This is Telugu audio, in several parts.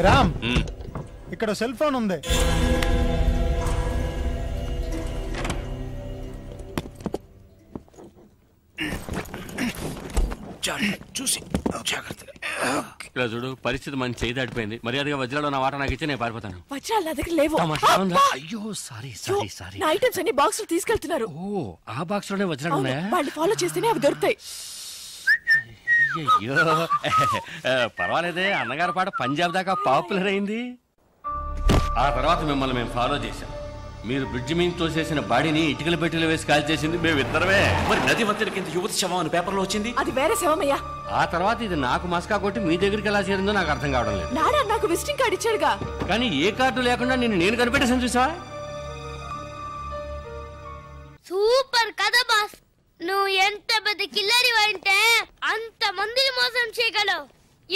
రామ్ ఇక్కడ సెల్ ఫోన్ ఉంది. చూసి ఇలా చూడు, పరిస్థితి మంచి చేయి దాటిపోయింది. మర్యాదగా వజ్రాలు నా వాట నాకు ఇచ్చి నేను పారిపోతాను. వజ్రాలు నా దగ్గర లేవు. అయ్యో సారీ సారీ సారీ. నా ఐటమ్స్ అన్ని బాక్సులు తీసుకెళ్తున్నారు. ఓ ఆ బాక్స్ లోనే వజ్రాలు ఉన్నాయా? వాళ్ళు ఫాలో చేస్తేనే అవి దొరుకుతాయి. అయ్యో పర్వాలేదే, అన్నగారి పాట పంజాబ్ దాకా పాపులర్ అయింది. ఆ తర్వాత మిమ్మల్ని మేము ఫాలో చేశాం. మీరు బ్రిడ్జి మీద తోసేసిన బాడీని ఇటుకల పెట్టెలు వేసి కాల్ చేసింది మేమిద్దరమే. మరి నది మధ్య కింద యువతి శవం అని పేపర్లో వచ్చింది. అది వేరే శవమయ్యా. ఆ తర్వాత ఇది నాకు మస్కా కొట్టి మీ దగ్గరికి ఎలా చేరిందో నాకు అర్థం కావడం లేదు. నాడా నాకు విజిటింగ్ కార్డు ఇచ్చాడుగా. కానీ ఏ కార్డు లేకుండా నేను కనిపెట్టేసాను చూసావా? సూపర్ కదా బాస్, నువ్వు ఎంత పెద్ద కిల్లరి అంటే అంత మందిని మోసం చేయగలవు.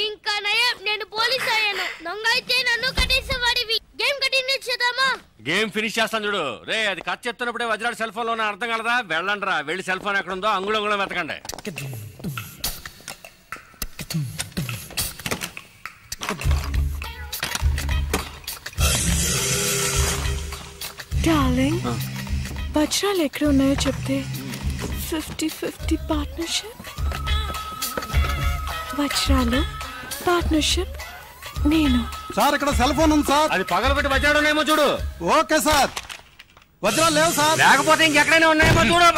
ఇంకా నయం నేను పోలీస్ అయ్యాను. దొంగ అయితే నన్ను కట్టేసేవాడివి. గేమ్ కంటిన్యూ చేద్దామా? గేమ్ ఫినిష్ చేస్తాను చూడు. రే అది కథ చెప్తున్నప్పుడే వజ్రాడు సెల్ ఫోన్ లో అర్థం కలదా? వెళ్ళండి రా, వెళ్ళి సెల్ ఫోన్ ఎక్కడ ఉందో అంగుళంగుళం వెతకండి. డార్లింగ్, వజ్రాలు ఎక్కడ ఉన్నాయో చెప్తే 50-50 పార్ట్నర్షిప్. వజ్రాలు పార్ట్నర్షిప్ నేను. సార్ ఇక్కడ సెల్ ఫోన్ ఉంది సార్. అది పగలబెట్టి వజ్రాడునేమో చూడు. Okay sir. వజ్రాలు లేవు సార్. లేకపోతే ఇంకెక్కడైనా ఉన్నాయేమో చూడు.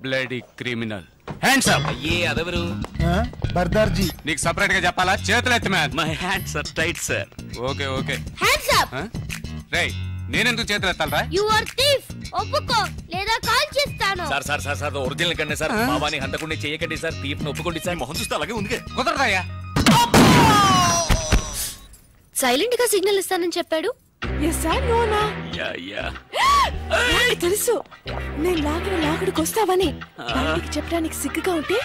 Bloody criminal. Hands up. అయ్యే అదెవరు? బర్దార్జీ. నీకు సెపరేట్ గా చెప్పాలా? చేతులు ఎత్తి man. My hands are tight sir. Okay okay. Hands up. రేయ్ నేనెందుకు చేతులు ఎత్తాలరా? You are thief. ఒప్పుకో లేదా కాల్ చేస్తాను. Sir sir sir sir original కండి సార్. మావాని హంతకుండా చేయకండి సార్. తీఫ్ ను ఒప్పుకోండి సార్. మొహం చూస్తే అలాగే ఉంది. కుదరదయ్యా. సైలెంట్ గా సిగ్నల్ ఇస్తానని చెప్పాడు. తెలుసు నేను లాగడికి వస్తావని. బయటికి చెప్పడానికి సిగ్గుగా ఉంటే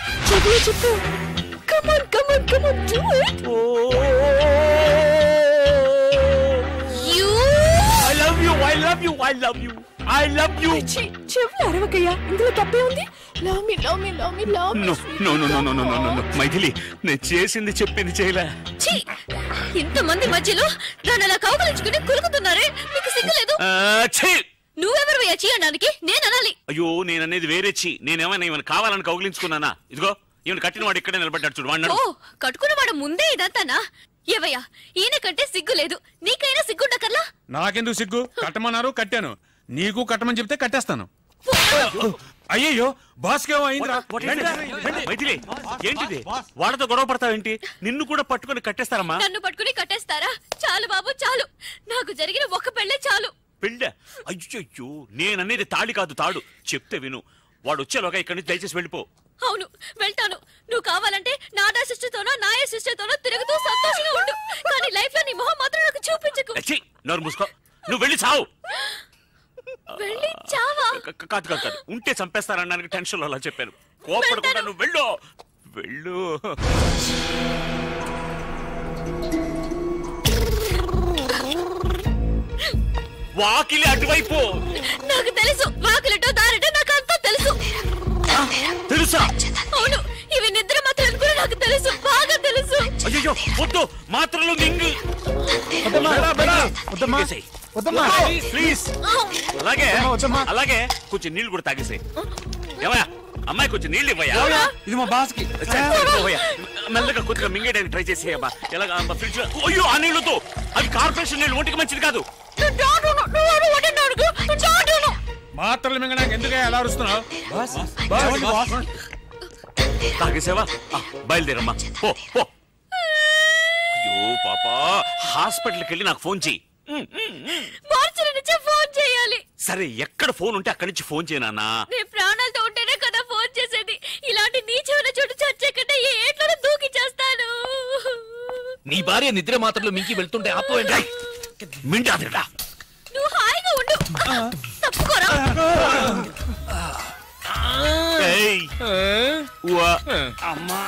చెప్పు. Come on come on come on do it. I love you. చెవులు అరవకయ్యా, ఇందులో తప్పే ఉంది. Love me love me love me love me. No Maithili, నేను చేసింది చెప్పింది చేయలే. ఇంతమంది మధ్యలో నన్ను అలా కౌగలించుకుని కులుకుతున్నారే, మీకు సిగ్గులేదు? నువ్వెవరు చీ అనడానికి? నేను అనాలి. అయ్యో నేననేది వేరే చీ. నేనేమైనా ఈమెను కావాలని కౌగిలించుకున్నానా? ఇదిగో ఈమెను కట్టిన వాడు ఇక్కడే నిలబడ్డాడు చూడు. వాడు కట్టుకున్నవాడు ముందే ఇదంతానా? ఏవయ్యా ఈయన కంటే సిగ్గు లేదు, నీకైనా సిగ్గుండకర్లా? నాకెందుకు సిగ్గు? కట్టమన్నారు కట్టాను. నీకు కట్టమని చెప్తే కట్టేస్తాను. అయ్యో బాస్ కేమో అయిందిరా. మైథిలి ఏంటిది? వాళ్ళతో గొడవ పడతావేంటి? నిన్ను కూడా పట్టుకుని కట్టేస్తారమ్మా. నన్ను పట్టుకుని కట్టేస్తారా? చాలు బాబు చాలు, నాకు జరిగిన ఒక్క పెళ్ళే చాలు. పెళ్ళ? అయ్యో నేననేది తాళి కాదు తాడు. చెప్తే విను. వాడు వచ్చేలోగా ఇక్కడి నుంచి దయచేసి వెళ్ళిపో. అవును వెళ్తాను. నువ్వు కావాలంటే నాదా సిస్టర్తోనో నాయ సిస్టర్తోనో తిరుగుతూ సంతోషంగా ఉండు, కానీ లైఫ్ లో నీ మొహం మాత్రం నాకు చూపించకు. నోరు మూసుకో. నువ్వు వెళ్ళి చావు. వెళ్ళి చావా? కాదు ఉంటే చంపేస్తారనడానికి టెన్షన్ లో అలా చెప్పాను. కోపడకుండా నువ్వు వెళ్ళు వెళ్ళు. వాకిలి అటువైపు. నాకు తెలుసు, వాకిలటో దారటో నాకు అంతా తెలుసు. తెలుసా? అవును, ఇవి నిద్ర మాత్రం కూడా నాకు తెలుసు, బాగా తెలుసు. అయ్యో వద్దు, మాత్రలు మింగు. ప్లీజ్ అలాగే అలాగే కొంచెం నీళ్లు కూడా తాగేసాయి. ఏమయ్యా అమ్మాయి కొంచెం నీళ్ళు ఇవ్వయా. ఇది మా బాస్ కి. మెల్లగా కొద్దిగా మింగేయడానికి ట్రై చేసేయమ్మా. ఎలాగా ఫ్రిడ్జ్ లో? అయ్యో ఆ నీళ్లతో, అది కార్పొరేషన్ నీళ్ళు, ఒంటికి మంచిది కాదు. మాత్రలు మింగడానికి ఎందుకు అలా అరుస్తున్నావు? తాగేసావా? బయలుదేరమ్మా పో పో. అయ్యో పాపా, హాస్పిటల్కి వెళ్ళి నాకు ఫోన్ చెయ్యి. ఫోన్ చేయాలి. సరే ఎక్కడ ఫోన్ ఉంటే అక్కడి నుంచి ఫోన్ చేయనా? నేను ప్రాణాలతో ఉంటేనే కదా ఫోన్ చేసేది. ఇలాంటి నీచమైన చోటు చచ్చే కంటే ఏ ఏట్లలో దూకి చేస్తాను. నీ భార్య నిద్ర మాత్రలు మింకి వెళ్తుంటే ఆపోయండి. మింటాదిరా. నువ్వు హాయిగా ఉండు. తప్పుకోరా. అమ్మా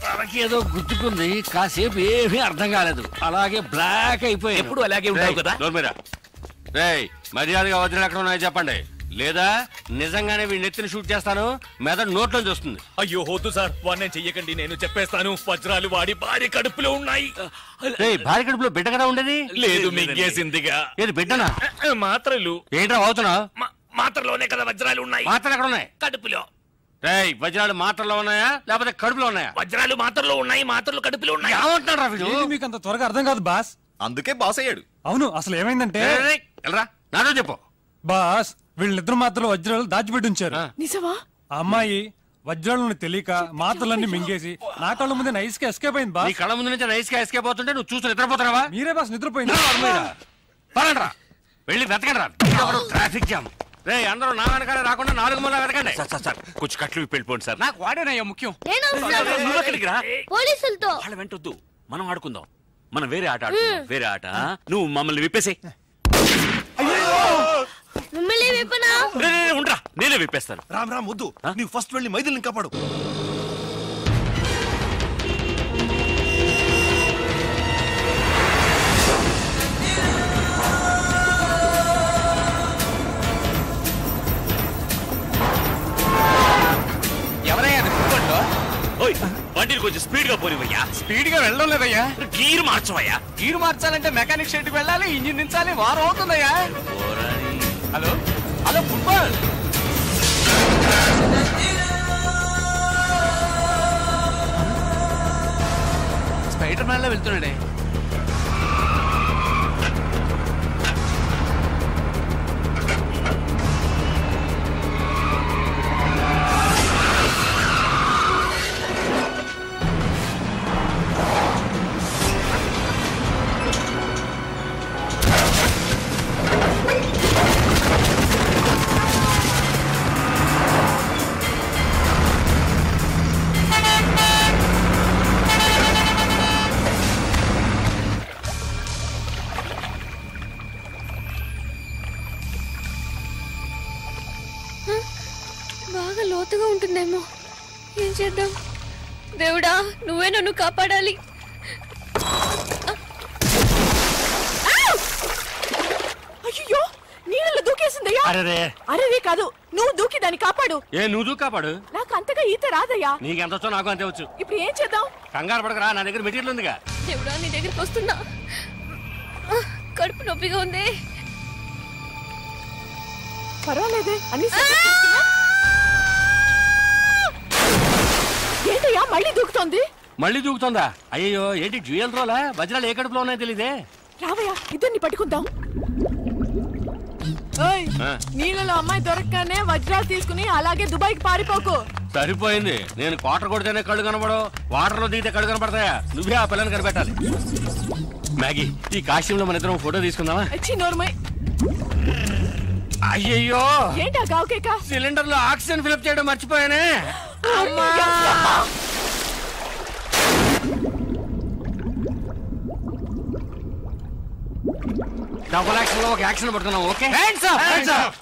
తనకేదో గుర్తుకుంది, కాసేపు ఏమీ అర్థం కాలేదు, అలాగే బ్లాక్ అయిపోయి. ఎప్పుడు అలాగే ఉంటావు కదా. రేయ్ మర్యాదగా వదిలి ఎక్కడ ఉన్నాయో చెప్పండి. లేదా నిజంగానే వీడిని ఎత్తిని షూట్ చేస్తాను, మెదడు నోట్లో చూస్తుంది. అయ్యో వద్దు సార్, వాడిని చెయ్యకండి, నేను చెప్పేస్తాను. వజ్రాలు వాడి భార్య కడుపులో ఉన్నాయి. భార్య కడుపులో బిడ్డ కదా ఉండేది? లేదు, మింగేసిందిగా. ఏది బిడ్డనా? మాత్రలు. ఏంట్రా అవుతున్నావు? మాత్రలోనే కదా వజ్రాలు ఉన్నాయి. మాత్రలు ఎక్కడ ఉన్నాయి? కడుపులో. వజ్రాలు మాత్రలో ఉన్నాయా లేకపోతే కడుపులో ఉన్నాయా? వజ్రాలు మాత్రలో ఉన్నాయి, మాత్రలు కడుపులో ఉన్నాయి. ఏమంటున్నారా వీడు? మీకు అంత త్వరగా అర్థం కాదు బాస్. అందుకే బాస్ అయ్యాడు. అవును, అసలు ఏమైందంటే నాతో చెప్పు. బాస్ వీళ్ళిద్దరు మాత్రలు వజ్రాలు దాచిపెట్టి ఉంచారు. నిజమా? ఆ అమ్మాయి వజ్రాలను తెలియక మాత్రలన్నీ మింగేసి నా కళ్ళ ముందే నైస్ గా ఎస్కేప్ అయింది నీ బాస్. కళ్ళ ముందు నుంచి నైస్ గా ఎస్కేప్ అవుతుంటే నువ్వు చూసి నిద్రపోతున్నావా? మీరే బాస్ నిద్రపోయింది. పరండ్రా, వెళ్ళి వెతకండి రా. Traffic jam. అందరూ నా వెనకాల రాకుండా 4 మూల వెతకండి. సార్ కొంచెం కట్లు విప్పి వెళ్ళిపోండి సార్. నాకు వాడేనయ్యా ముఖ్యం. నువ్వు ఎక్కడికి రా? పోలీసులతో. వాళ్ళ వెంటొద్దు, మనం ఆడుకుందాం. మనం వేరే ఆట ఆడుకుందాం. వేరే ఆట. నువ్వు మమ్మల్ని విప్పేసే. మిమ్మల్ని విప్పనా? ఉండరా, నేనే విప్పేస్తాను. రామ్ రామ్ వద్దు, నీవు ఫస్ట్ వెళ్ళి మైథిలిని కాపాడు. బండిని కొంచెం స్పీడ్ గా పోనివయ్యా. స్పీడ్ గా వెళ్ళడం లేదయ్యా. గీరు మార్చవయ్యా. గీరు మార్చాలంటే మెకానిక్ షెడ్కి వెళ్ళాలి, ఇంజిన్ దించాలి, వారం అవుతుందయ్యా. Hello hello football. Spider man లో వెళ్తున్నాడే. బాగా లోతుగా ఉంటుందేమో. ఏం చేద్దాం? దేవుడా, నువ్వే నన్ను కాపాడాలి. అయ్యో, నీళ్ళలో దూకేసిందయ్యా. అరే కాదు, నువ్వు దూకి దాన్ని కాపాడు. నువ్వు దూకి కాపాడు. నాకు అంతగా ఈత రాదయ్యా. నీకెంత వచ్చో నాకు అంతే వచ్చు. ఇప్పుడు ఏం చేద్దాం? కంగారు పడకరా, నా దగ్గర మెటీరియల్ ఉందిగా. దేవుడా, నీ దగ్గరికి వస్తున్నా. కడుపు నొప్పిగా ఉంది. పర్వాలేదే అన్ని. ఏంటయ్యా మళ్ళీ దూకుతోంది? మళ్ళీ దూకుతుందా? అయ్యో, ఏంటి డ్యూయల్ రోలా? వజ్రాలు ఏ కడుపులో ఉన్నాయో తెలియదే. రావయ్యా, ఇద్దరిని పట్టుకుందాం. నీళ్ళలో అమ్మాయి దొరకగానే వజ్రాలు తీసుకుని అలాగే దుబాయ్కి పారిపోకు. సరిపోయింది. నేను క్వార్టర్ కొడితేనే కళ్ళు కనబడవు, వాటర్ లో దిగితే కళ్ళు కనబడతాయా? నువ్వే ఆ పిల్లని కనిపెట్టాలి. మ్యాగీ, ఈ కాశ్యంలో మన ఇద్దరం ఫోటో తీసుకుందామా? నోర్మై. అయ్యయ్యో, ఏంటా గావుకేక? సిలిండర్ లో ఆక్సిజన్ ఫిల్అప్ చేయడం మర్చిపోయానే. డబుల్ యాక్షన్ లో ఒక యాక్షన్ పడుతున్నాం. Okay, hands up, hands up.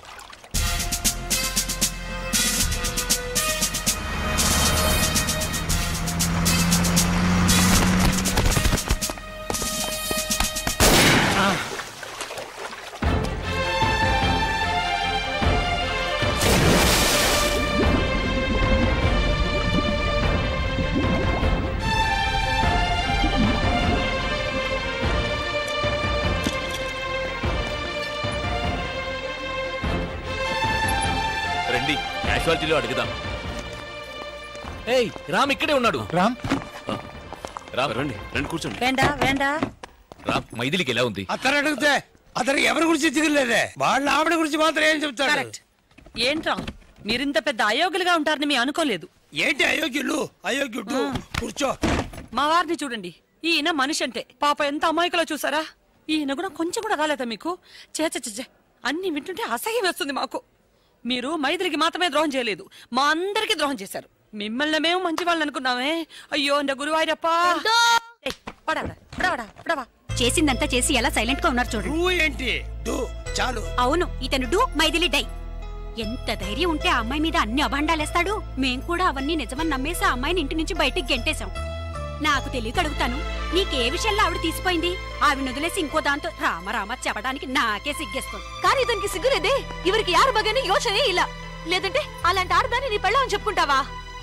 రండి, క్యాషువాలిటీలో అడుగుదాం. ఏయ్, రామ్ ఇక్కడే ఉన్నాడు. రామ్ రామ్ రండి, రండి కూర్చోండి. రామ్, మైథిలికి ఎలా ఉంది? అతను అడిగితే అతను ఎవరి గురించి దిగులేదే, వాళ్ళ ఆవిడ గురించి మాత్రం ఏం చెప్తాడు? ఏంట్రా మీరింత పెద్ద అయోగ్యులుగా ఉంటారని మీ అనుకోలేదు. ఏంటి అయోగ్యులు? అయోగ్యుడు కూర్చో. మా వారిని చూడండి, ఈయన మనిషి అంటే పాప ఎంత అమాయకులో చూసారా? ఈయన కూడా కొంచెం కూడా రాలేదా మీకు? చేచే అన్ని వింటుంటే అసహ్యం వేస్తుంది మాకు. మీరు మైథిలికి మాత్రమే ద్రోహం చేయలేదు, మా అందరికి ద్రోహం చేశారు. మిమ్మల్ని మేము మంచి వాళ్ళని అనుకున్నామే. అయ్యో అంట గురువాయూరప్పా. చేసిందంతా చేసి ఎలా సైలెంట్ గా ఉన్నారు చూడు. ఏంటి చాలు. అవును, ఇతను డూ మైథిలి డై. ఎంత ధైర్యం ఉంటే ఆ అమ్మాయి మీద అన్ని అభాండాలేస్తాడు. మేం కూడా అవన్నీ నిజమని నమ్మేసి ఆ అమ్మాయిని ఇంటి నుంచి బయటికి గెంటేశాం. నాకు తెలియక అడుగుతాను, నీకే విషయంలో ఆవిడ తీసిపోయింది? ఆవిడ వదిలేసి ఇంకో దాంతో రామ చెప్పడానికి నాకే సిగ్గేస్తుంది. కానీ ఇతనికి సిగ్గులేదే. ఇవరికి యారు బగని యోచనే ఇలా. లేదంటే అలాంటి ఆడదాన్ని నీ పెళ్ళం చెప్పుకుంటావా?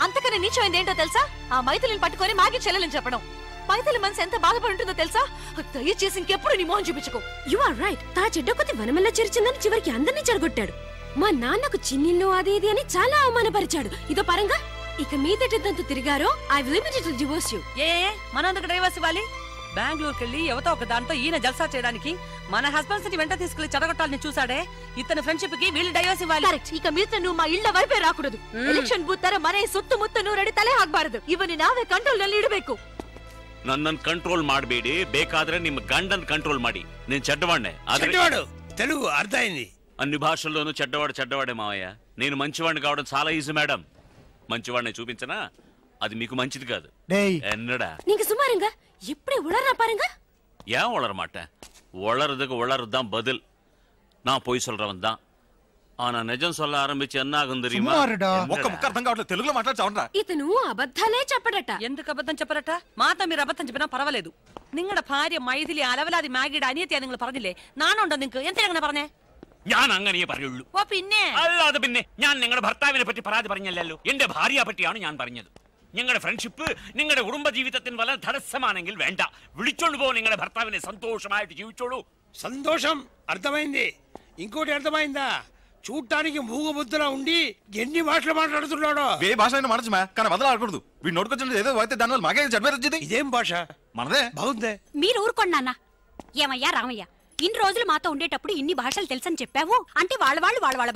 అంతకన్నా నీచమైంది ఏంటో తెలుసా? ఆ మైథిలిని పట్టుకొని మాగి చెల్లెలని చెప్పడం. మైథిలి మనసు ఎంత బాధపడుంటుందో తెలుసా? దయచేసి ఇంకెప్పుడు నీ మోహన్ చూపించుకో. You are right. తా చెడ్డ కొద్ది వనమల్ల చేర్చిందని చివరికి అందరినీ చెడగొట్టాడు. మా నాన్నకు చిన్నిల్లు అది ఇది అని చాలా అవమానపరిచాడు. ఇదో పరంగా ఇక మీదటంతా తిరిగారో I will immediately divorce you. మనందుకు డైవర్స్ ఇవ్వాలి? బెంగళూరుకి వెళ్ళి ఎవతో ఒక దాంతో ఈయన జల్సా చేయడానికి మన హస్బెండ్స్ ని వెంట తీసుకెళ్లి చెడగొట్టాలని చూసాడే. ఇతని ఫ్రెండ్షిప్ కి వీళ్ళు డైవర్స్ ఇవ్వాలి. ఇక మీద నువ్వు మా ಇಳ್ಳ వైపే రాకూడదు. ಎಲೆಕ್ಷನ್ ಬೂತ್ ತರ ಮನೆ ಸುತ್ತಮುತ್ತ ನೂರಡಿ ತಲೆ ಹಾಕಬಾರದು. ಇವನಿ ನಾವೇ ಕಂಟ್ರೋಲ್ ನಲ್ಲಿ ಇಡಬೇಕು. ನನ್ನನ್ನು ಕಂಟ್ರೋಲ್ ಮಾಡಬೇಡಿ. ಬೇಕಾದ್ರೆ ನಿಮ್ಮ ಗಂಡನ್ ಕಂಟ್ರೋಲ್ ಮಾಡಿ. నేను చెడ్డవాడినే. తెలుగు అర్థమైంది. అన్ని భాషల్లోనూ చెడ్డవాడే మావయ్య. నేను మంచివాడిని కావడం చాలా ఈజీ మేడం. మంచివాడిని చూపించనా? అది మీకు మంచిది కాదు. ఎన్నడా நீங்க சும்மாருங்க. எப்படி உளறா பாருங்க. ஏன் உளற மாட்டேன்? உளறதுக்கு உளறதுதான் பதில். நான் பொய் சொல்றவன் தான். ஆனா நிஜம் சொல்ல ஆரம்பிச்சு என்ன ஆகும் தெரியுமா? ఒక్క ముక్క అర్థం కావట్లేదు. తెలుగులో మాట్లాడచావరా? ఇతను అబద్ధాలే చెప్పడట. ఎందుకు అబద్ధం చెప్పరట? మాతో మీరు అబద్ధం చెప్పినా పర్వాలేదు. നിങ്ങളുടെ ഭാര്യ മൈഥിലി അലവലാതി മാഗിയുടെ അനിയത്തിയാ നിങ്ങൾ പറഞ്ഞില്ലേ? നാണുണ്ടോ നിങ്ങൾക്ക്? എന്തിനാ അങ്ങനെ പറഞ്ഞേ? ഞാൻ അങ്ങനെ പറയുള്ളൂ. ഓ പിന്നെ അല്ലാതെ പിന്നെ ഞാൻ നിങ്ങളുടെ ഭർത്താവിനെ പറ്റി പരാതി പറഞ്ഞല്ലോ. എന്റെ ഭാര്യയെ പറ്റിയാണ് ഞാൻ പറഞ്ഞത്. നിങ്ങളുടെ ഫ്രണ്ട്ഷിപ്പ് നിങ്ങളുടെ കുടുംബ ജീവിതത്തിന് വല്ല തടസ്സമാണെങ്കിൽ വേണ്ട, വിളിച്ചോണ്ട് പോ. നിങ്ങളുടെ ഭർത്താവിനെ സന്തോഷമായിട്ട് ജീവിച്ചോളൂ. సంతోషం అర్థమైంది. ఇంకోటి అర్థమైందా? చూడటానికి మూగబుద్ధిలా ఉండి ఎన్ని భాషలు మాట్లాడుతున్నాడో. ఏ భాష అయినా మాట్లాడమా, కానీ వదలాడకూడదు. వీడు నోటుకొచ్చిన ఏదో అయితే దానివల్ల మాకే జడ్బేరొచ్చింది. ఇదేం భాష? మనదే. బాగుందే. మీరు ఊరుకోండి నాన్న. ఏమయ్యా రామయ్య, ఇన్ని రోజులు మాతో ఉండేటప్పుడు ఇన్ని భాషలు తెలుసని చెప్పావు అంటే వాళ్ళ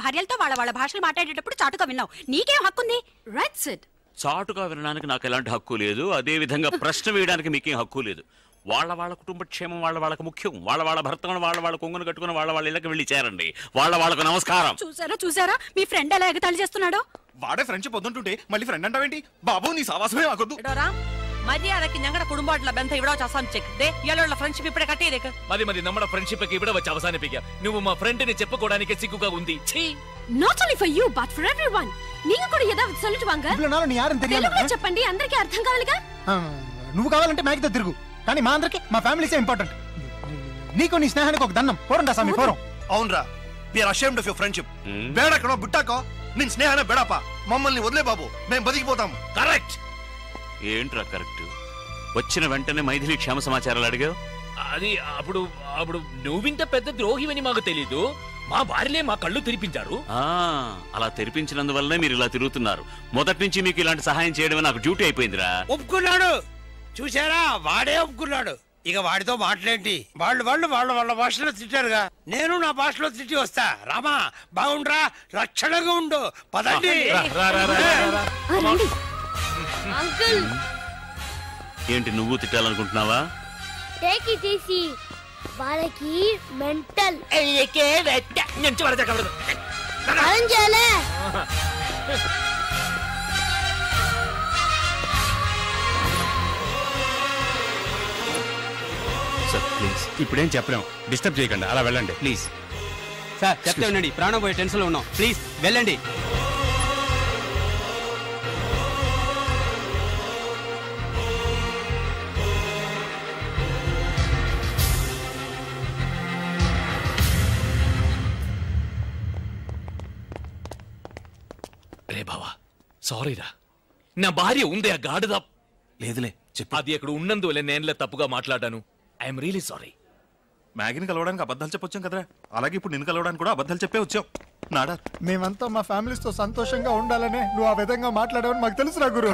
భార్యలతో వాళ్ళ భాషలు మాట్లాడేటప్పుడు చాటుగా విన్నావు. నీకేం హక్కుంది? Right said. చాటుగా వినడానికి నాకు ఎలాంటి హక్కు లేదు. అదే విధంగా ప్రశ్న వేయడానికి మీకేం హక్కు లేదు. వాళ్ళ కుటుంబ క్షేమం వాళ్ళకి ముఖ్యం. వాళ్ళ భర్తను వాళ్ళ కొంగును కట్టుకుని వాళ్ళ ఇళ్ళకి వెళ్ళి చేరండి. వాళ్ళకు నమస్కారం. చూసారా మీ ఫ్రెండ్ ఎలా ఎగతాళి చేస్తున్నాడో? వాడే ఫ్రెండ్షిప్ వద్దుంటుంటే మళ్ళీ ఫ్రెండ్ అంటావేంటి? బాబు నీ సావాసమే ఆగొద్దు. മര്യാദക്ക് ഞങ്ങളുടെ കുടുംബമായിട്ടുള്ള ബന്ധം ഇവിടെ വെച്ച് അവസാനിച്ചേക്ക്. ഇയാളുള്ള ഫ്രണ്ട്ഷിപ്പ് ഇപ്പഴേ കട്ട് ചെയ്തേക്ക്. മതി നമ്മുടെ ഫ്രണ്ട്ഷിപ്പ് ഒക്കെ ഇവിടെ വെച്ച് അവസാനിപ്പിക്കാം. నువ్వు మా ఫ్రెండ్ని చెప్పుకోవడానికి సిగ్గుగా ఉంది. Not only for you but for everyone. நீங்க కూడా ఏதாவது சொல்லிட்டு வாங்க. ఇప్పుడునాలో నీ యారని తెలియాలి. తెలుగులో చెప్పండి, అందరికీ అర్థం కావాలిగా. నువ్వు కావాలంటే మ్యాగీతో తిరుగు, కానీ మా అందరికి మా ఫ్యామిలీసే ఇంపార్టెంట్. నీకు నీ స్నేహానికి ఒక దండం. పోరండా స్వామి పోరం. అవునరా, we are ashamed of your friendship. బేడకనో బుట్టాకో నిన్ స్నేహానే బెడపా. మమ్మల్ని వదిలే బాబు, మేము బతికిపోతాం. కరెక్ట్. ఏంట్రా కరెక్ట్? వచ్చిన వెంటనే మైథిలి క్షేమ సమాచారాలు అడిగావు. అది అప్పుడు నువ్వింత పెద్ద ద్రోహివని మాకు తెలీదు. మా భార్యలే మా కళ్ళు తెరిపించారు. అలా తెరిపించినందువల్లనే మీరు ఇలా తిరుగుతున్నారు. మొదటి నుంచి మీకు ఇలాంటి సహాయం చేయడం నాకు డ్యూటీ అయిపోయిందిరా. ఒప్పుకున్నాడు. చూసారా, వాడే ఒప్పుకున్నాడు. ఇక వాడితో మాట్లాడి వాళ్ళ భాషలో తిట్టారుగా. నేను నా భాషలో తిట్టి వస్తా. రామా బాగుండ్రా, రక్షణగా ఉండు. పదండి. అంకుల్, ఏంటి నువ్వు తిట్టాలనుకుంటున్నావా? Take it easy. వాళ్ళకి మెంటల్. ఇప్పుడేం చెప్పలేం. డిస్టర్బ్ చేయకండి, అలా వెళ్ళండి ప్లీజ్. సార్ చెప్తే ఉండండి, ప్రాణం పోయే టెన్షన్ లో ఉన్నాం. ప్లీజ్ వెళ్ళండి. రే బావా, సారీరా. నా భార్య ఉందే ఆ గాడిద. లేదులే చెప్పు. అది అక్కడ ఉన్నందువల్ల నేనులే తప్పుగా మాట్లాడాను. I'm really sorry. మ్యాగీని కలవడానికి అబద్ధాలు చెప్పొచ్చాం కదరా, అలాగే ఇప్పుడు నిన్ను కలవడానికి కూడా అబద్ధాలు చెప్పే వచ్చాం. నాడా మేమంతా మా ఫ్యామిలీస్ తో సంతోషంగా ఉండాలనే నువ్వు ఆ విధంగా మాట్లాడావని మాకు తెలుసురా గురు.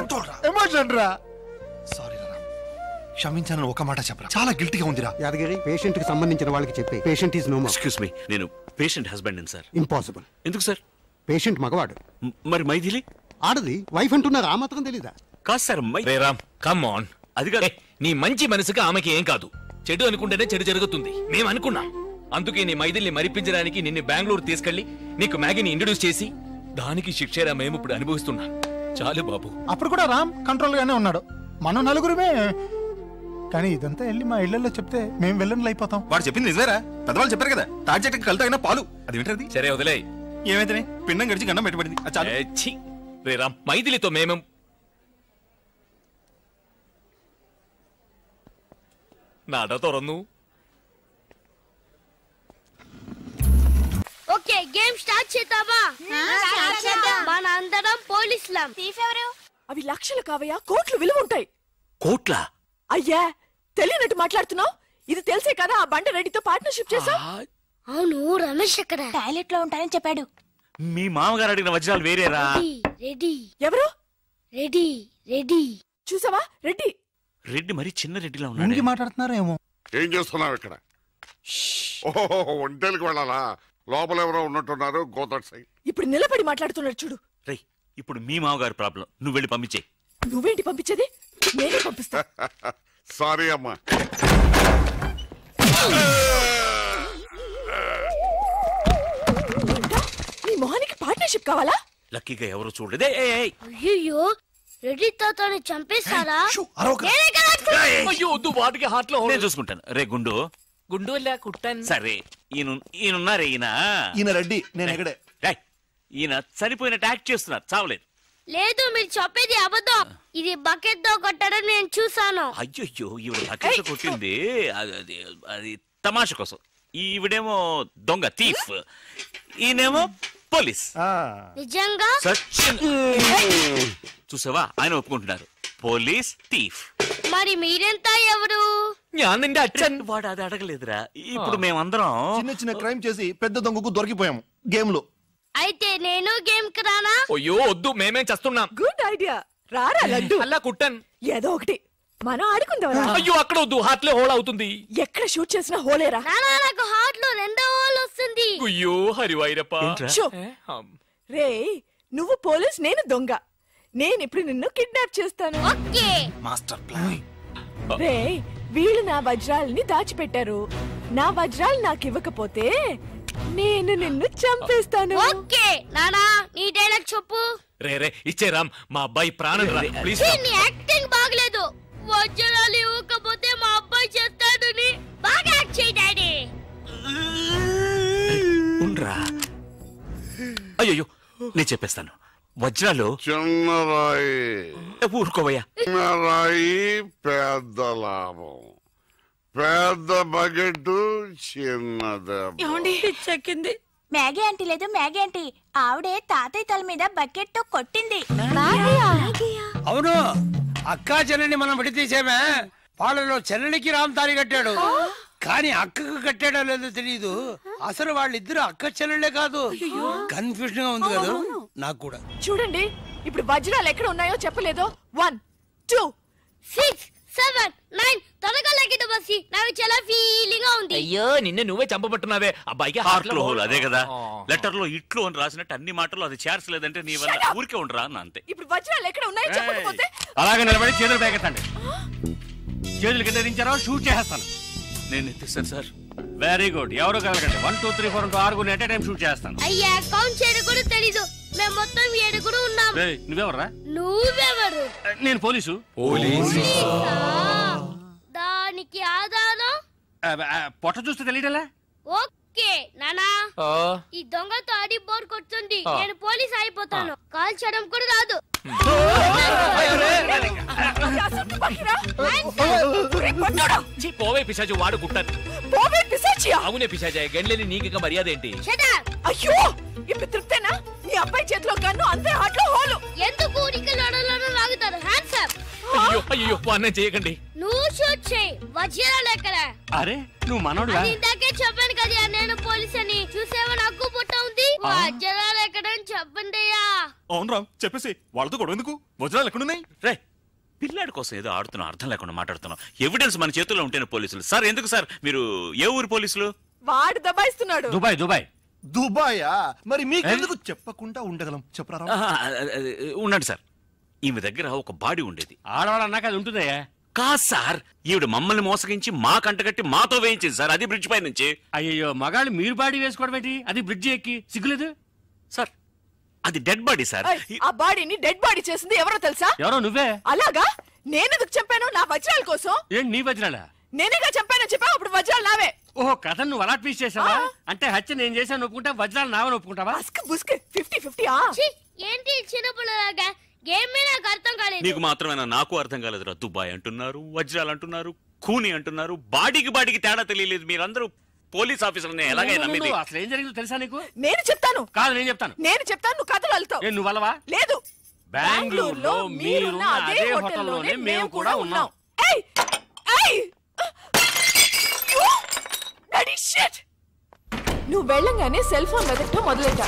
ఎమోషన్ రా. సారీ రా, క్షమించానని ఒక మాట చెప్పరా. చాలా గిల్టీగా ఉందిరా. యాదగిరి, పేషెంట్ కి సంబంధించిన వాళ్ళకి చెప్పి patient is no more. Excuse me, నేను పేషెంట్ హస్బెండ్ సార్. ఇంపాసిబుల్. ఎందుకు సార్? పేషెంట్ మగవాడు. మరి మైథిలి ఆడది. వైఫ్ అంటున్నారు, ఆ మాత్రం తెలీదా? కాదు sir. Ray Ram, come on. అది కాదు. నీ మంచి మనసుకి ఆమెకి ఏం కాదు. చెడు అనుకుంటేనే చెడు జరుగుతుంది. మేము అనుకున్నాం. అందుకే నీ మైథిలిని మరిపించడానికి నిన్ను బెంగళూరు తీసుకెళ్లి నీకు మ్యాగీని ఇంట్రడ్యూస్ చేసి దానికి శిక్షేరా మేము ఇప్పుడు అనుభవిస్తున్నాం. చాలు బాబు. అప్పుడు కూడా రామ్ కంట్రోల్ గానే ఉన్నాడు. మనం నలుగురుమే. కానీ ఇదంతా వెళ్ళి మా ఇళ్లలో చెప్తే మేము వెళ్ళని అయిపోతాం. వాడు చెప్పింది నిజమేరా. పెద్దవాళ్ళు చెప్పారు కదా, తాటి చెట్టుకి కలుతాయినా పాలు. అది వింటది. సరే వదిలే. ఏమైతే పిండం గడిచి గండం పెట్టబడింది. రే రామ్, మైథిలితో మేము നട തുറന്നു. ఓకే గేమ్ స్టార్ట్ చేద్దామా? మన అందరం పోలీసులం. తీఫెవరు? అవి లక్షలు కావయ్యా, కోట్లు విలువ ఉంటాయి. కోట్ల? అయ్యా తెలియనట్టు మాట్లాడుతున్నావు. ఇది తెలిసే కదా ఆ బండ రెడ్డితో పార్ట్నర్షిప్ చేసావు. అవును, రమేష్ అక్కడ టాయిలెట్ లో ఉంటానని చెప్పాడు. మీ మామగారు అడిగిన వజ్రాలు వేరేరా? రెడ్డి. ఎవరు? రెడ్డి. రెడ్డి చూసావా? రెడ్డి. రెడ్డి మరి చిన్న రెడ్డిలా ఉన్నాడు. మాట్లాడుతున్నారో ఏమో. ఏం చేస్తున్నావు ఇక్కడ? ఓహో, ఒంటేలకు వెళ్ళాలా? లోపల ఎవరో ఉన్నట్టున్నారు. Go that side. ఇప్పుడు నిలబడి మాట్లాడుతున్నాడు చూడు. రేయ్, ఇప్పుడు మీ మామగారు ప్రాబ్లం, నువ్వు వెళ్ళి పంపించే. నువ్వేంటి పంపించేది? నేనే పంపిస్తా. సారీ అమ్మా. నీ మొహానికి పార్ట్నర్షిప్ కావాలా? లక్కీగా ఎవరు చూడలేదే. అయ్యో, రెడ్డి తాతని చంపేస్తారా? అయ్యో వద్దు, వాటికి హార్ట్ లో నేను చూసుకుంటాను. రే గుండు. గుండు కుట్టాను. సరే, ఈయనున్నారే ఈయన రెడ్డి, నేను ఎక్కడే. ఈయన చనిపోయినట్టు యాక్ట్ చేస్తున్నారు, చావలేదు. లేదు, మీరు చెప్పేది అబద్ధం. ఇది బకెట్ తో కొట్టడం నేను చూసాను. అయ్యో, ఈవిడ బకెట్ కొట్టింది అది తమాషా కోసం. ఈవిడేమో దొంగ, థీఫ్. ఈయనేమో పోలీస్. నిజంగా చూసావా, ఆయన ఒప్పుకుంటున్నారు. Police, thief. మరి మీరెంత ఎవరు? వాడు అది అడగలేదురా. ఇప్పుడు మేమందరం చిన్న చిన్న క్రైమ్ చేసి పెద్ద దొంగకు దొరికిపోయాము గేమ్ లో. అయితే నేను గేమ్ కి రానా? అయ్యో వద్దు, మేమేం చేస్తున్నాం. Good idea. రారా లడ్డు. అలా కుట్టాను. ఏదో ఒకటి మనం ఆడుకుందాం. అయ్యో అక్కడ వద్దు, హార్ట్ లో హోల్ అవుతుంది. ఎక్కడ షూట్ చేసినా హోలేరా? నాకు హార్ట్ లో రెండో హోల్ వస్తుంది. అయ్యో హరివైరప్ప. రే, నువ్వు పోలీస్, నేను దొంగ. నేను ఇప్పుడు నిన్ను కిడ్నాప్ చేస్తాను. ఓకే. Master plan. రే, వీళ్ళు నా వజ్రాలని దాచిపెట్టారు. నా వజ్రాలు నాకు ఇవ్వకపోతే నేను నిన్ను చంపేస్తాను. ఓకే నానా, నీ డైలాగ్ చెప్పు. రే ఇచ్చే రామ్, మా అబ్బాయి ప్రాణం రా ప్లీజ్. నీ యాక్టింగ్ బాగలేదు. వజ్రాలు ఇవ్వకపోతే మా అబ్బాయి చేస్తాడు. బాగా యాక్ట్ చేయి డాడీ. ఉండ్రా. అయ్యో, నేను చెప్పేస్తాను. వజ్రాలు చిన్నరాయి. ఊరుకోవయ్యా. చిన్నరాయి పెద్ద లాభం. పెద్ద బకెట్ చిన్నదే. చెక్కింది. మ్యాగీ ఆంటీ లేదు, మ్యాగీ ఆంటీ ఆవిడే తాతయ్య తల మీద బకెట్ తో కొట్టింది. అవును, అక్కా చెల్లెని మనం విడితీసేమే. వాళ్ళలో చెల్లెలికి రామ్ తారి కట్టాడు, కానీ అక్కకు కట్టాడో లేదో తెలియదు. అసలు వాళ్ళిద్దరు అక్క చెల్లెళ్ళే కాదు. కన్ఫ్యూజన్ గా ఉంది కదా నాకు కూడా. చూడండి, ఇప్పుడు వజ్రాలు ఎక్కడ ఉన్నాయో చెప్పలేదు. 1 2 6 7 9 త్వరగా లెక్కిట బస్సి. నాకు చాలా ఫీలింగ్ గా ఉంది. అయ్యో, నిన్ను నువ్వే చంపబట్టున్నావే. అబ్బాయికి హార్ట్ లో హోల్. అదే కదా, లెటర్ లో ఇట్లు అని రాసినట్టు అన్ని మాటలు అది చేర్చలేదంటే నీ వల్ల ఊరికే ఉండరా అన్న అంతే. ఇప్పుడు వజ్రాలు ఎక్కడ ఉన్నాయో చెప్పకపోతే అలాగే నిలబడి చేతులు పేకెత్తండి. చేతులు కింద దించారో షూట్ చేసేస్తాను. నేను ఎత్తిస్తాను సార్. Very good. ఎవరు కదలకండి. 1 2 3 4 6 ఎట్ టైం షూట్ చేస్తాను. అయ్యా, కౌంట్ చేయడం కూడా తెలీదు. మేము మొత్తం 7 ఉన్నాం. నువ్వెవర్రా? నువ్వెవరు? నేను పోలీసు. దానికి ఆధారం పొట్ట చూస్తే తెలియటలా? ఓకే నానా, ఈ దొంగతో ఆడి బోర్ కొడుతుంది. నేను పోలీస్ అయిపోతాను. కాల్ చేయడం కూడా రాదు. పోవే పిశాచు, వాడు కుట్టాను. పోవే పిశాచియా? అవునే పిశాచ, గండ్లేని నీకు మర్యాద ఏంటి? అయ్యో, ఇప్పుడు తృప్తేనా? నీ అబ్బాయి చేతిలో గన్ను, అంతే హార్ట్ లో హోలు. ఎందుకు లడలను లాగుతారు? Hands up. అయ్యో అన్నం చేయకండి. నువ్వు షూట్ చేయి. వజ్రాలు ఎక్కడ? అరే, నువ్వు మనోడుగా? ఇందాకే చెప్పాను కదా నేను పోలీస్ అని. చూసేవా, నాకు పుట్ట ఉంది. వజ్రాలు ఎక్కడ చెప్పండి అయ్యా. అవును రామ్, చెప్పేసి వాళ్ళతో గొడవ ఎందుకు? వజ్రాలు ఎక్కడున్నాయి? రే, పిల్లాడి కోసం ఏదో ఆడుతున్నాం, అర్థం లేకుండా మాట్లాడుతున్నాం. ఎవిడెన్స్ మన చేతుల్లో ఉంటేనే పోలీసులు. సార్ ఎందుకు సార్ మీరు ఏ ఊరు పోలీసులు? వాడు దబాయిస్తున్నాడు. దుబాయ్. దుబాయా? మరి మీకెందుకు చెప్పకుండా ఉండగలం? చెప్పరా. ఉండండి సార్, ఈమె దగ్గర ఒక బాడీ ఉండేది. ఆడవాళ్ళు అన్నాక అది ఉంటుందయ్యా. కాదు సార్, ఈవిడ మమ్మల్ని మోసగించి మా కంటగట్టి మాతో వేయించింది సార్. అది బ్రిడ్జ్ పై నుంచి. అయ్యో, మగాళ్ళు మీరు బాడీ వేసుకోవడం ఏంటి? అది బ్రిడ్జ్ ఎక్కి సిగ్గులేదు సార్. అది డెడ్ బాడీ సార్. ఆ బాడీని డెడ్ బాడీ చేసింది ఎవరో తెలుసా? ఎవరో నువ్వే. అలాగా? నేనెందుకు చంపాను? నా వజ్రాల కోసం. ఏంటి నీ వజ్రాలా? నేనేగా చంపానని చెప్పావు, అప్పుడు వజ్రాలు నావే. ఓహో, కథ నువ్వు అలా ట్వీస్ట్ చేసావా? అంటే హత్య నేను చేశాను ఒప్పుకుంటా, వజ్రాలు నావని ఒప్పుకుంటావా? 50-50. ఏంటి చిన్నపిల్లలాగా గేమ్ మీద నాకు అర్థం కాలేదు. నీకు మాత్రమేనా? నాకు అర్థం కాలేదురా. దుబాయ్ అంటున్నారు, వజ్రాలు అంటున్నారు, కూని అంటున్నారు, బాడీకి తేడా తెలియలేదు. మీరందరూ పోలీస్ ఆఫీసర్ని ఎలాగైనా నమ్మింది? అసలు ఏం జరిగిందో తెలుసా నీకు? నేను చెప్తాను. కాదు, నేను చెప్తాను. నువ్వు కథలు వెళ్తావు. నువ్వు అలవా? లేదు, బెంగళూరులో మీరున్న అదే హోటల్లోనే మేము కూడా ఉన్నాం. నువ్వు వెళ్ళంగానే సెల్ ఫోన్ వెతకటం మొదలెట్టా.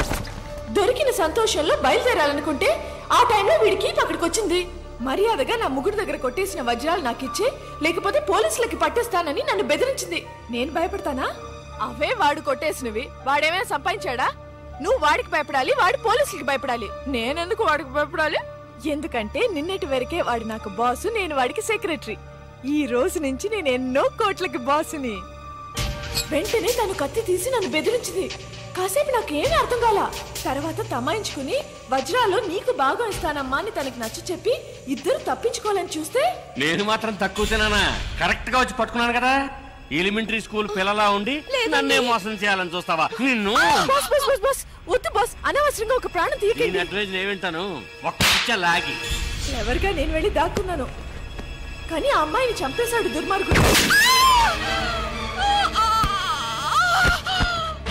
దొరికిన సంతోషంలో బయలుదేరాలనుకుంటే ఆ టైంలో వీడికి అక్కడికి వచ్చింది. మర్యాదగా నా ముగ్గురు దగ్గర కొట్టేసిన వజ్రాలు నాకిచ్చే, లేకపోతే పోలీసులకి పట్టేస్తానని నన్ను బెదిరించింది. నేను భయపడతానా? అవే వాడు కొట్టేసినవి. వాడేమైనా సంపాదించాడా? నువ్వు వాడికి భయపడాలి, వాడు పోలీసులకి భయపడాలి. నేనెందుకు వాడికి భయపడాలి? ఎందుకంటే నిన్నటి వరకే వాడు నాకు బాసు, నేను వాడికి సెక్రటరీ. ఈ రోజు నుంచి నేను ఎన్నో కోట్లకి బాసుని. వెంటనే తను కత్తి తీసి నన్ను బెదిరించింది. కాసేపు నాకు ఏమీ అర్థం కాల. తర్వాత తమాయించుకుని వజ్రాలు నీకు బాగా ఇస్తానమ్మా అని తనకి నచ్చ చెప్పి ఇద్దరు తప్పించుకోవాలని చూస్తే నేను మాత్రం తక్కువ తినానా? కరెక్ట్ గా వచ్చి పట్టుకున్నాను కదా. ఎలిమెంటరీ స్కూల్ పిల్లలా ఉండి నన్నే మోసం చేయాలని చూస్తావా? నిన్ను వద్దు బాస్, అనవసరంగా ఒక ప్రాణం తీయకండి. అడ్వైజ్ ఏమింటాను, ఒక్క లాగి ఎవరిగా నేను వెళ్ళి దాక్కున్నాను. కానీ ఆ అమ్మాయిని చంపేశాడు దుర్మార్గుడు.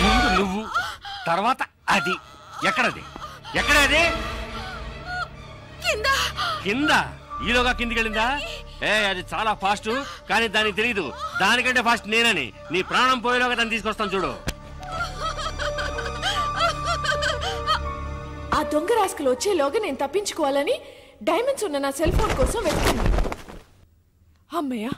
ముందు నువ్వు, తర్వాత అది. ఎక్కడది? ఎక్కడది? కింద. ఈలోగా కిందికి వెళ్ళిందా? అది చాలా ఫాస్ట్, కానీ దానికి తెలియదు దానికంటే ఫాస్ట్ నేనని. నీ ప్రాణం పోయేలోగా దాన్ని తీసుకొస్తాను చూడు. ఆ దొంగ రాస్కలు వచ్చేలోగా నేను తప్పించుకోవాలని డైమండ్స్ ఉన్న నా సెల్ ఫోన్ కోసం వెతుకున్నాను. అమ్మయ్యా,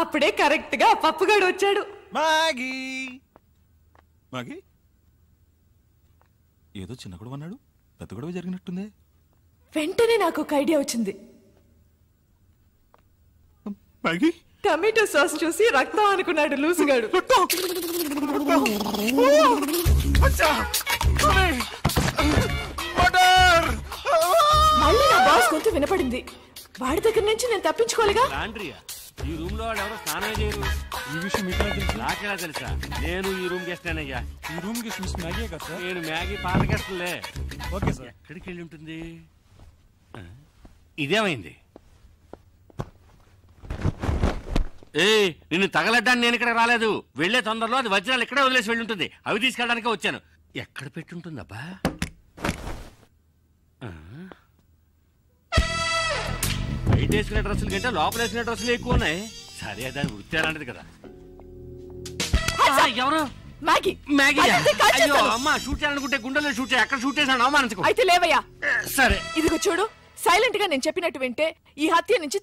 అప్పుడే కరెక్ట్ గా పప్పుగాడు వచ్చాడు. మాగీ మాగీ ఏదో చిన్న గొడవ అన్నాడు, పెద్ద గొడవ జరిగినట్టుంది. వెంటనే నాకు ఒక ఐడియా వచ్చింది. మాగీ టమాటో సాస్ చూసి రక్తం అనుకున్నాడు లూసుగాడు. మళ్ళీ నా బాస్ గొంతు వినపడింది. వాడి దగ్గర నుంచి నేను తప్పించుకోలేగా. ఈ రూమ్ లో ఎవరో స్నానమే చేయరు. ఈ విషయం మీకు తెలుసు? నాకెలా తెలుసా? నేను ఈ రూమ్ గెస్టేనయ్యా. ఈ రూమ్ గెస్ట్ మిస్ మ్యాగీ కదా సార్? నేను మ్యాగీ పాత గెస్టులే. Okay sir. ఎక్కడికి వెళ్ళి ఉంటుంది? ఇదేమైంది? నిన్ను తగలడ్డానికి నేను ఇక్కడ రాలేదు. వెళ్లే తొందరలో అది వజ్రాలు ఇక్కడే వదిలేసి వెళ్ళి ఉంటుంది. అవి తీసుకెళ్ళడానికే వచ్చాను. ఎక్కడ పెట్టుంటుందబ్బా? బయట వేసుకునే డ్రెస్సుల కంటే లోపల వేసుకునే డ్రెస్సులు ఎక్కువ ఉన్నాయి. సరే, దాని వృత్తి అలాంటిది కదా. ఎవరు? మ్యాగీ. మ్యాగీ? అయ్యో అమ్మా, షూట్ చేయాలనుకుంటే గుండెల్లో షూట్ చేయ. అక్కడ షూట్ చేశాను, అవమానించుకో. అయితే లేవయ్యా. సరే, ఇదిగో చూడు, సైలెంట్ గా నేను చెప్పినట్టు వింటే ఈ హత్య నుంచి